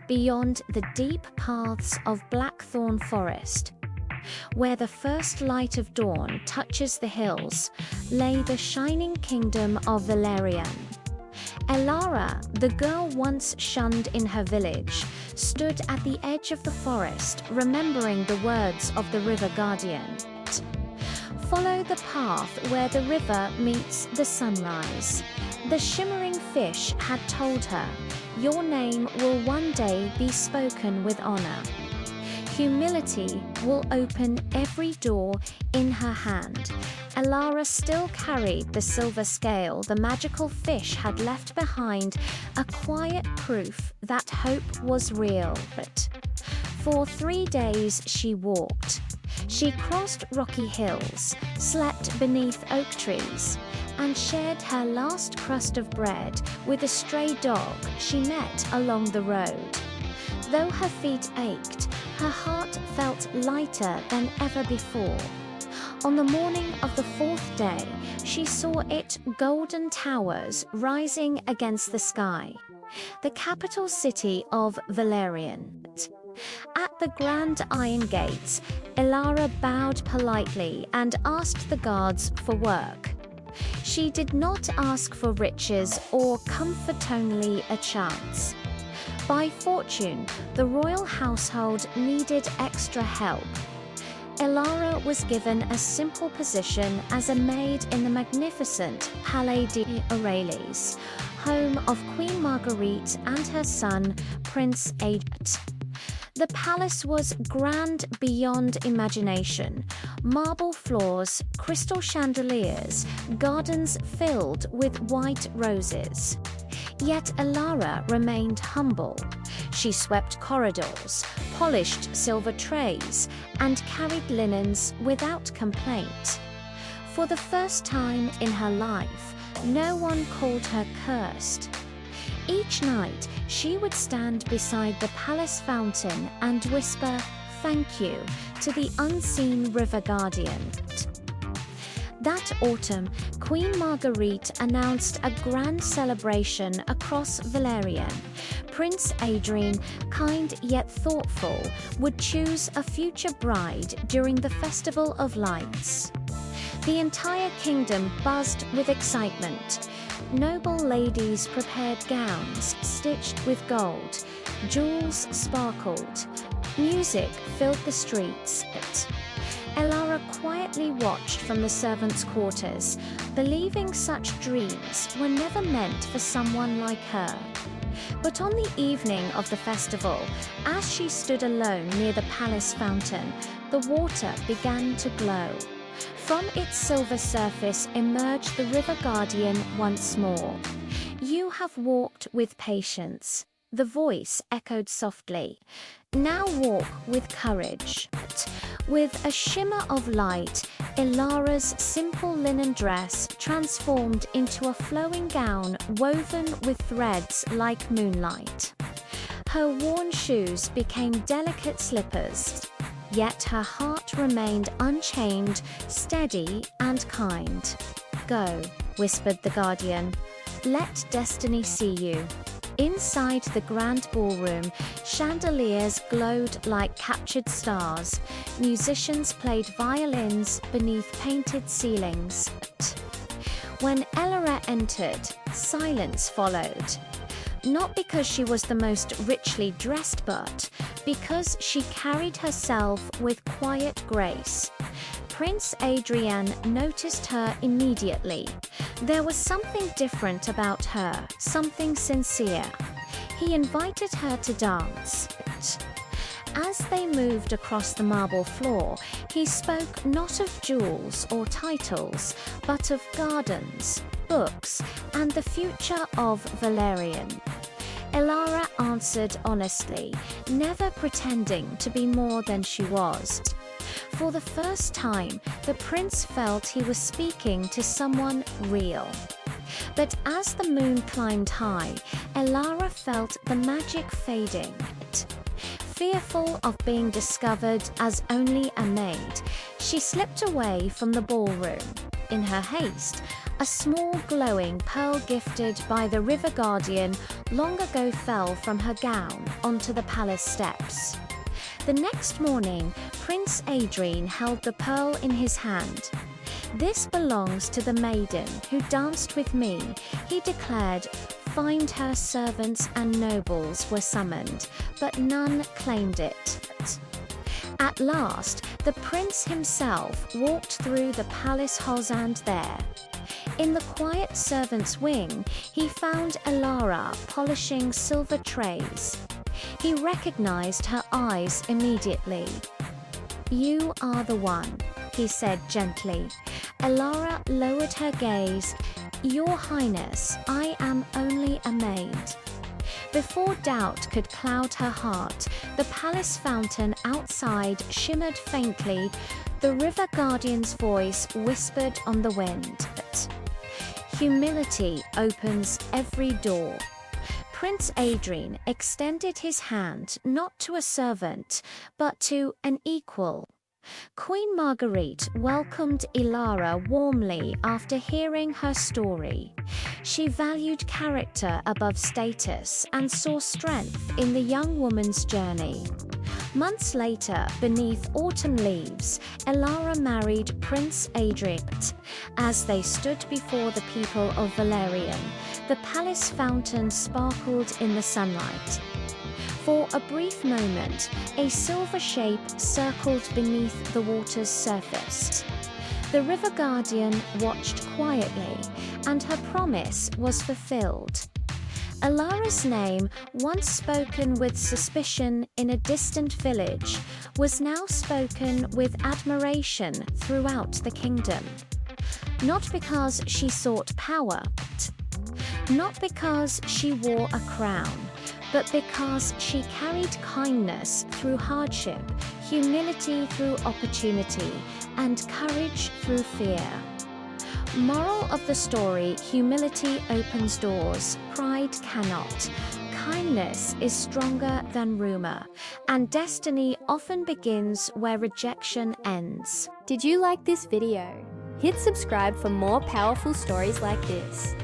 Beyond the deep paths of Blackthorn Forest, where the first light of dawn touches the hills, lay the shining kingdom of Valerian. Liora, the girl once shunned in her village, stood at the edge of the forest, remembering the words of the river guardian. Follow the path where the river meets the sunrise. The shimmering fish had told her, your name will one day be spoken with honor. Humility will open every door in her hand. Liora still carried the silver scale the magical fish had left behind, a quiet proof that hope was real. But for 3 days she walked. She crossed rocky hills, slept beneath oak trees, and shared her last crust of bread with a stray dog she met along the road. Though her feet ached, her heart felt lighter than ever before. On the morning of the 4th day, she saw its golden towers rising against the sky, the capital city of Valerian. At the grand iron gates, Liora bowed politely and asked the guards for work. She did not ask for riches or comfort, only a chance. By fortune, the royal household needed extra help. Liora was given a simple position as a maid in the magnificent Palais d'Aurélies, home of Queen Marguerite and her son, Prince Adrian. The palace was grand beyond imagination. Marble floors, crystal chandeliers, gardens filled with white roses. Yet Liora remained humble. She swept corridors, polished silver trays, and carried linens without complaint. For the first time in her life, no one called her cursed. Each night, she would stand beside the palace fountain and whisper, "Thank you," to the unseen river guardian. That autumn, Queen Marguerite announced a grand celebration across Valerian. Prince Adrian, kind yet thoughtful, would choose a future bride during the Festival of Lights. The entire kingdom buzzed with excitement. Noble ladies prepared gowns stitched with gold. Jewels sparkled. Music filled the streets. Liora quietly watched from the servants' quarters, believing such dreams were never meant for someone like her. But on the evening of the festival, as she stood alone near the palace fountain, the water began to glow. From its silver surface emerged the river guardian once more. "You have walked with patience," the voice echoed softly. "Now walk with courage." With a shimmer of light, Liora's simple linen dress transformed into a flowing gown woven with threads like moonlight. Her worn shoes became delicate slippers, yet her heart remained unchained, steady and kind. "Go," whispered the guardian. "Let destiny see you." Inside the grand ballroom, chandeliers glowed like captured stars. Musicians played violins beneath painted ceilings. When Liora entered, silence followed. Not because she was the most richly dressed, but because she carried herself with quiet grace. Prince Adrian noticed her immediately. There was something different about her, something sincere. He invited her to dance. As they moved across the marble floor, he spoke not of jewels or titles, but of gardens, books, and the future of Valerian. Liora answered honestly, never pretending to be more than she was. For the first time, the prince felt he was speaking to someone real. But as the moon climbed high, Liora felt the magic fading. Fearful of being discovered as only a maid, she slipped away from the ballroom. In her haste, A small glowing pearl gifted by the river guardian long ago fell from her gown onto the palace steps. The next morning, Prince Adrien held the pearl in his hand. "This belongs to the maiden who danced with me," he declared. Find her servants and nobles were summoned, but none claimed it. At last, the prince himself walked through the palace halls, and there, in the quiet servants' wing, he found Liora polishing silver trays. He recognized her eyes immediately. "You are the one," he said gently. Liora lowered her gaze. "Your Highness, I am only a maid." Before doubt could cloud her heart, the palace fountain outside shimmered faintly. The river guardian's voice whispered on the wind. "Humility opens every door." Prince Adrien extended his hand not to a servant, but to an equal. Queen Marguerite welcomed Liora warmly after hearing her story. She valued character above status and saw strength in the young woman's journey. Months later, beneath autumn leaves, Liora married Prince Adrien. As they stood before the people of Valerian, the palace fountain sparkled in the sunlight. For a brief moment, a silver shape circled beneath the water's surface. The river guardian watched quietly, and her promise was fulfilled. Liora's name, once spoken with suspicion in a distant village, was now spoken with admiration throughout the kingdom. Not because she sought power, not because she wore a crown, but because she carried kindness through hardship, humility through opportunity, and courage through fear. Moral of the story: humility opens doors, pride cannot. Kindness is stronger than rumor, and destiny often begins where rejection ends. Did you like this video? Hit subscribe for more powerful stories like this.